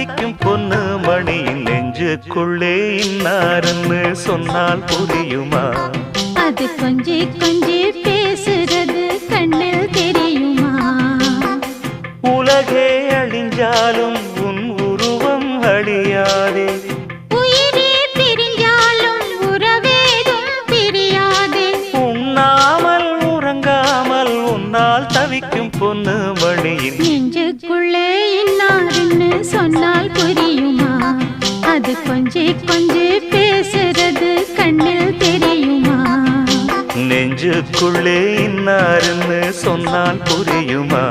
தவிக்கும் பொண்ணு மணியின் நெஞ்சுக்குள்ளே இன்னாருன்னு சொன்னால் புரியுமா? அது கொஞ்சி கொஞ்சி பேசுறது கண்ணில் தெரியுமா? உலகே அழிஞ்சாலும் உன் உருவம் அழியாதே, உயிரே பிரிஞ்சாலும் உறவேதும் பிரியாதே. உண்ணாமல் உறங்காமல் உன்னால் தவிக்கும் பொண்ணு மணியின் நெஞ்சுக்குள்ளே இன்னாருன்னு சொன்னால் புரியுமா? அது கொஞ்சி கொஞ்சி பேசுறது கண்ணில் தெரியுமா? நெஞ்சுக்குள்ளே இன்னாருன்னு சொன்னால் புரியுமா?